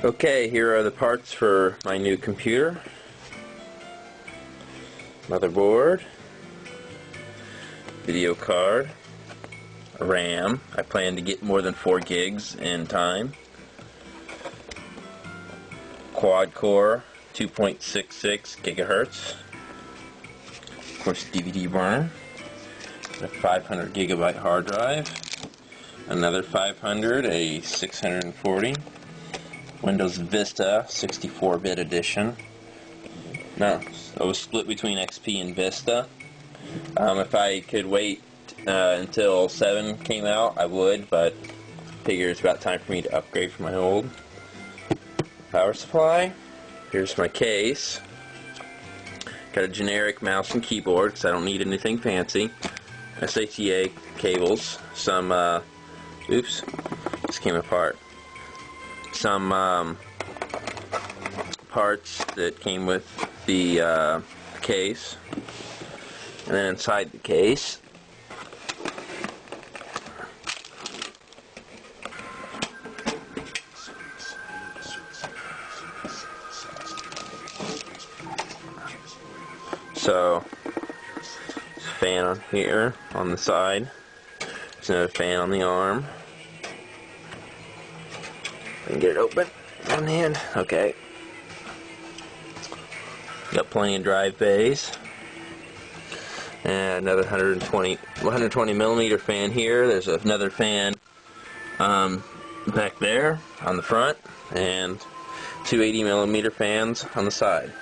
Okay, here are the parts for my new computer. Motherboard, video card, RAM. I plan to get more than 4 gigs in time. Quad core, 2.66 gigahertz. Of course, DVD burner. A 500 gigabyte hard drive. Another 500, a 640. Windows Vista 64-bit edition. No, it was split between XP and Vista. If I could wait until 7 came out, I would, but I figure it's about time for me to upgrade from my old power supply. Here's my case. Got a generic mouse and keyboard because I don't need anything fancy. SATA cables, some, oops, this came apart. Some parts that came with the case, and then inside the case so there's a fan on here on the side, there's another fan on the arm. I can get it open on the end. Okay. Got plenty of drive bays. And another 120 millimeter fan here. There's another fan back there on the front, and 280 millimeter fans on the side.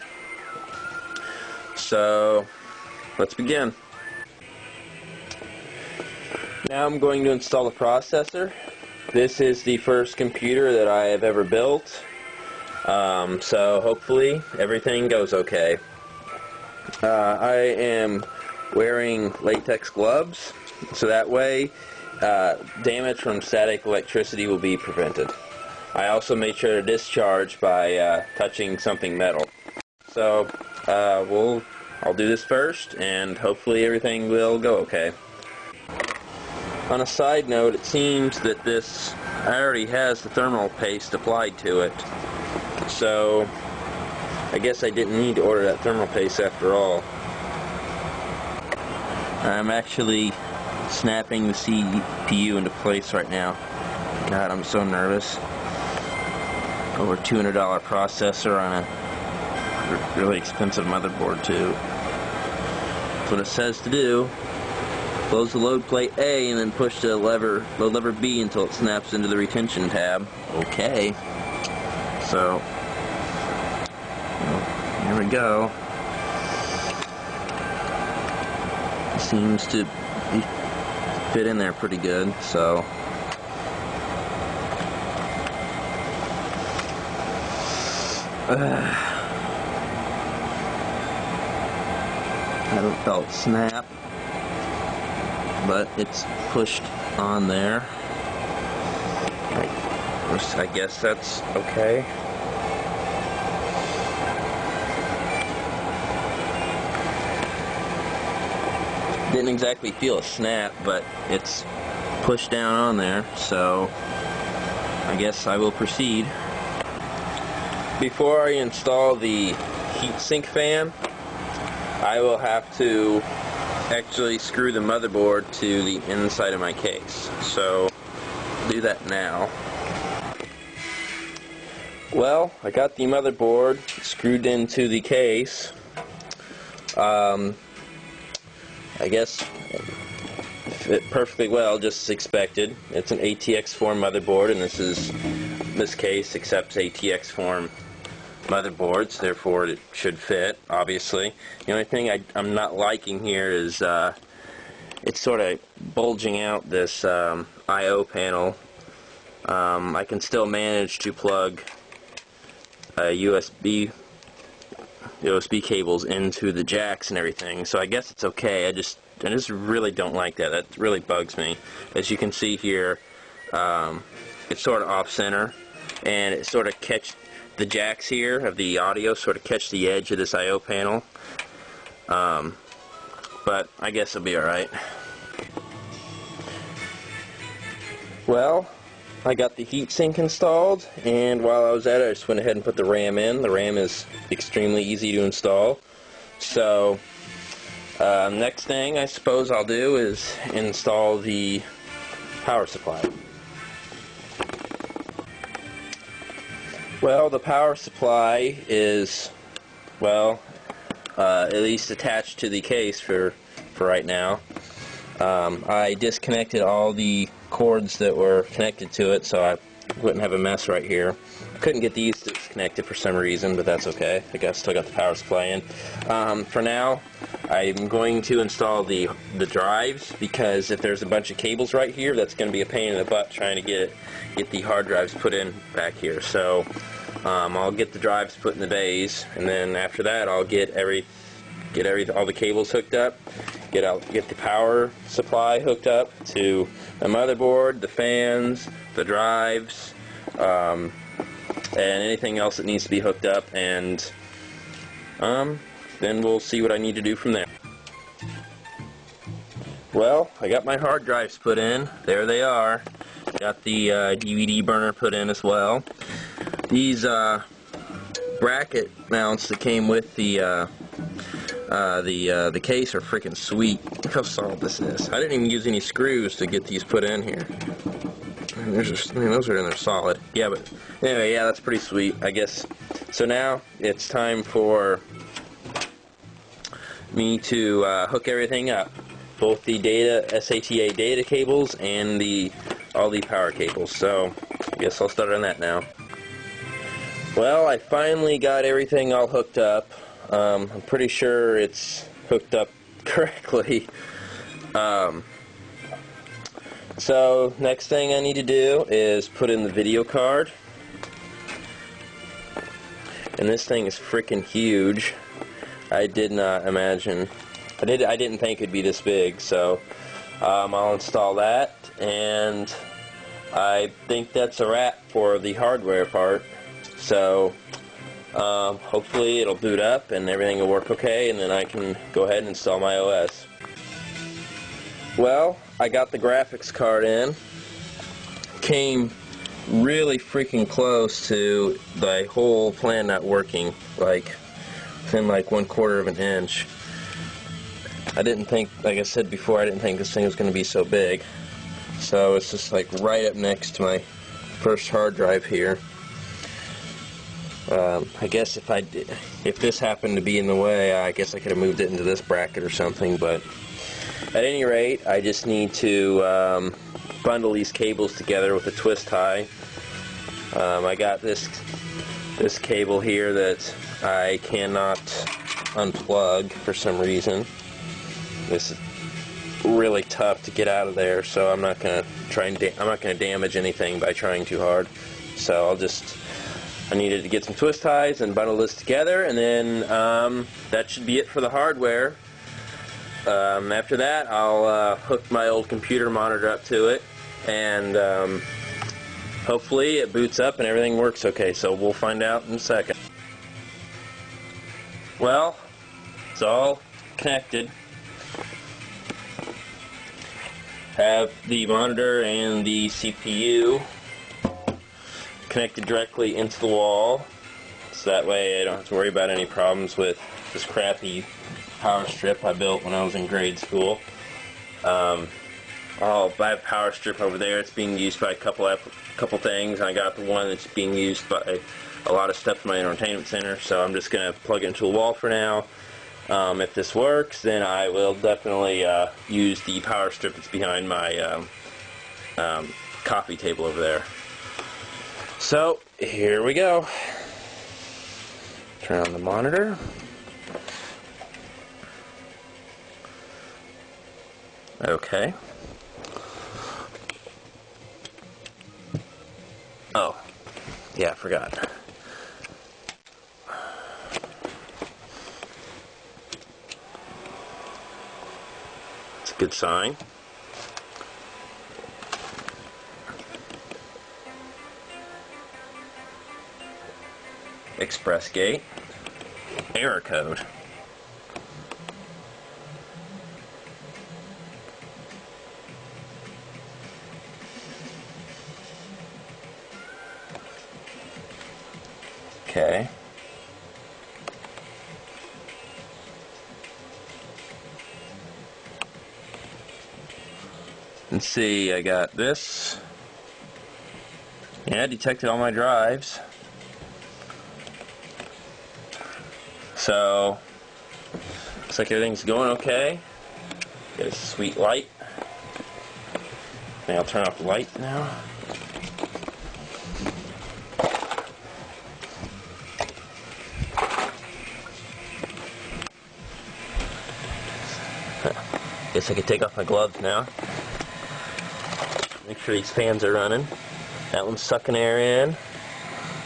So let's begin. Now I'm going to install the processor. This is the first computer that I have ever built, so hopefully everything goes okay. I am wearing latex gloves, so that way damage from static electricity will be prevented. I also made sure to discharge by touching something metal. So I'll do this first, and hopefully everything will go okay. On a side note, it seems that this already has the thermal paste applied to it, so I guess I didn't need to order that thermal paste after all. I'm actually snapping the CPU into place right now. God, I'm so nervous. Over $200 processor on a really expensive motherboard too. That's what it says to do. Close the load plate A and then push the load lever B until it snaps into the retention tab. Okay. So, here we go. It seems to fit in there pretty good, so. I haven't felt snap, but it's pushed on there. I guess that's okay. Didn't exactly feel a snap, but it's pushed down on there, so I guess I will proceed. Before I install the heatsink fan, I will have to actually screw the motherboard to the inside of my case. So, do that now. Well, I got the motherboard screwed into the case. I guess it fit perfectly well, just as expected. It's an ATX form motherboard, and this case accepts ATX form motherboards, therefore it should fit, obviously. The only thing I'm not liking here is it's sort of bulging out this I/O panel. I can still manage to plug USB cables into the jacks and everything, so I guess it's okay. I just really don't like that. That really bugs me. As you can see here, it's sort of off-center, and it sort of the jacks here of the audio sort of catch the edge of this I/O panel, but I guess it'll be alright. Well, I got the heatsink installed, and while I was at it, I just went ahead and put the RAM in. The RAM is extremely easy to install. So, next thing I suppose I'll do is install the power supply. Well, the power supply is, well, at least attached to the case for right now. I disconnected all the cords that were connected to it so I wouldn't have a mess right here. I couldn't get these disconnected for some reason, but that's okay. I guess I still got the power supply in. For now, I'm going to install the drives, because if there's a bunch of cables right here, that's going to be a pain in the butt trying to get the hard drives put in back here. So I'll get the drives put in the bays, and then after that I'll get all the cables hooked up, get the power supply hooked up to the motherboard, the fans, the drives, and anything else that needs to be hooked up, and then we'll see what I need to do from there. Well, I got my hard drives put in. There they are. Got the DVD burner put in as well. These bracket mounts that came with the case are freaking sweet. Look how solid this is. I didn't even use any screws to get these put in here. And those are in there solid. Yeah, but anyway, yeah, that's pretty sweet, I guess. So now it's time for me to hook everything up, both the SATA data cables and all the power cables. So I guess I'll start on that now. Well, I finally got everything all hooked up. I'm pretty sure it's hooked up correctly. So next thing I need to do is put in the video card. And this thing is freaking huge. I did not imagine. I didn't think it'd be this big. So I'll install that, and I think that's a wrap for the hardware part. So hopefully it'll boot up and everything will work okay, and then I can go ahead and install my OS. Well, I got the graphics card in. Came really freaking close to the whole plan not working, like within like 1/4 of an inch. I didn't think, like I said before, I didn't think this thing was going to be so big. So it's just like right up next to my first hard drive here. I guess if this happened to be in the way, I guess I could have moved it into this bracket or something, but at any rate, I just need to bundle these cables together with a twist tie. I got this cable here that I cannot unplug for some reason. This is really tough to get out of there, so I'm not going to damage anything by trying too hard. So I needed to get some twist ties and bundle this together, and then that should be it for the hardware. After that, I'll hook my old computer monitor up to it, and hopefully it boots up and everything works okay. So we'll find out in a second. Well, it's all connected. Have the monitor and the CPU connected directly into the wall, so that way I don't have to worry about any problems with this crappy power strip I built when I was in grade school. I have a power strip over there. It's being used by a couple things. I got the one that's being used by a lot of stuff in my entertainment center, so I'm just going to plug it into the wall for now. If this works, then I will definitely use the power strip that's behind my coffee table over there. So, here we go. Turn on the monitor. Okay. Oh, yeah, I forgot. It's a good sign. Express gate. Error code. okay. Let's see, I got this. Yeah, detected all my drives. So, looks like everything's going okay. Got a sweet light. Maybe I'll turn off the light now. Guess I could take off my gloves now. Make sure these fans are running. That one's sucking air in.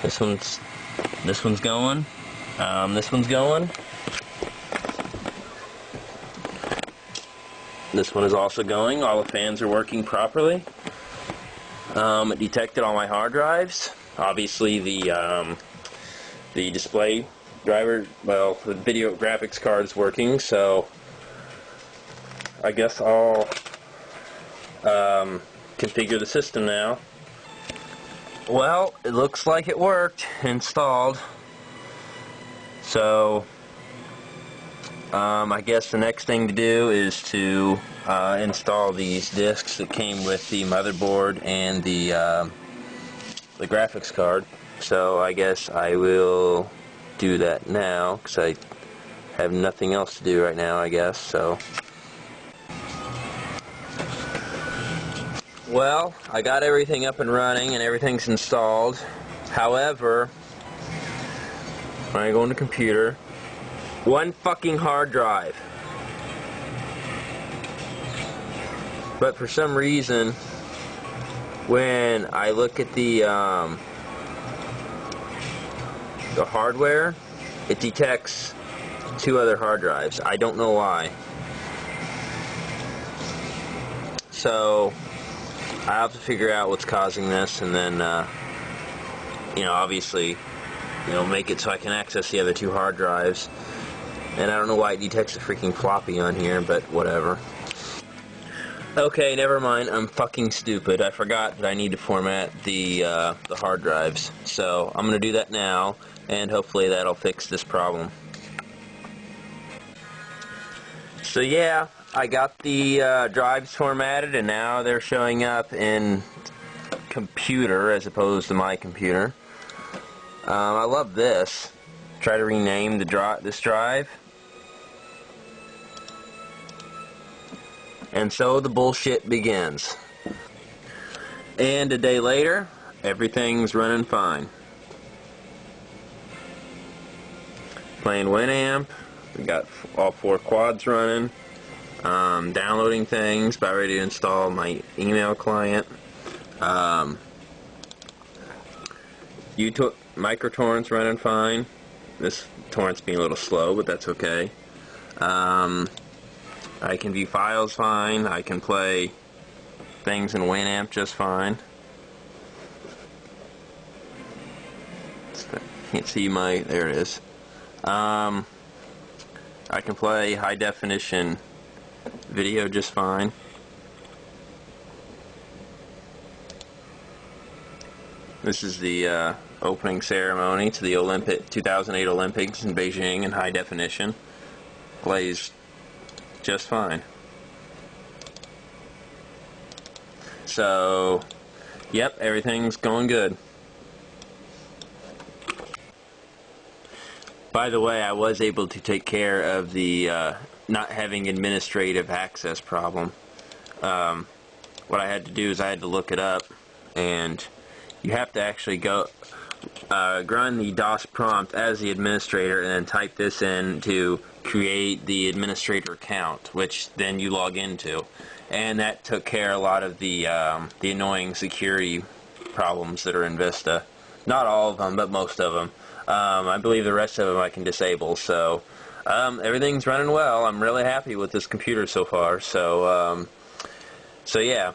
This one's going. This one's going. This one is also going. All the fans are working properly. It detected all my hard drives. Obviously, the display driver, well, the video graphics card is working. So I guess I'll configure the system now. Well, it looks like it worked. Installed. So I guess the next thing to do is to install these discs that came with the motherboard and the graphics card. So I guess I will do that now because I have nothing else to do right now, I guess. So, well, I got everything up and running and everything's installed. However, when I go on the computer, one fucking hard drive. But for some reason, when I look at the hardware, it detects two other hard drives. I don't know why. So I have to figure out what's causing this, and then obviously, make it so I can access the other two hard drives. And I don't know why it detects a freaking floppy on here, but whatever. Okay, never mind. I'm fucking stupid. I forgot that I need to format the hard drives. So I'm gonna do that now, and hopefully that'll fix this problem. So yeah, I got the drives formatted, and now they're showing up in computer as opposed to my computer. I love this. Try to rename this drive. And so the bullshit begins. And a day later, everything's running fine. Playing Winamp. We got all 4 quads running. Downloading things. About ready to install my email client. MicroTorrent's running fine. This torrent's being a little slow, but that's okay. I can view files fine. I can play things in Winamp just fine. Can't see my... there it is. I can play high definition video just fine. This is the opening ceremony to the 2008 Olympics in Beijing in high definition. Plays just fine. So, yep, everything's going good. By the way, I was able to take care of the not having administrative access problem. What I had to do is I had to look it up, and you have to actually go run the DOS prompt as the administrator and then type this in to create the administrator account, which then you log into. And that took care of a lot of the annoying security problems that are in Vista. Not all of them, but most of them. I believe the rest of them I can disable. So everything's running well. I'm really happy with this computer so far. So yeah.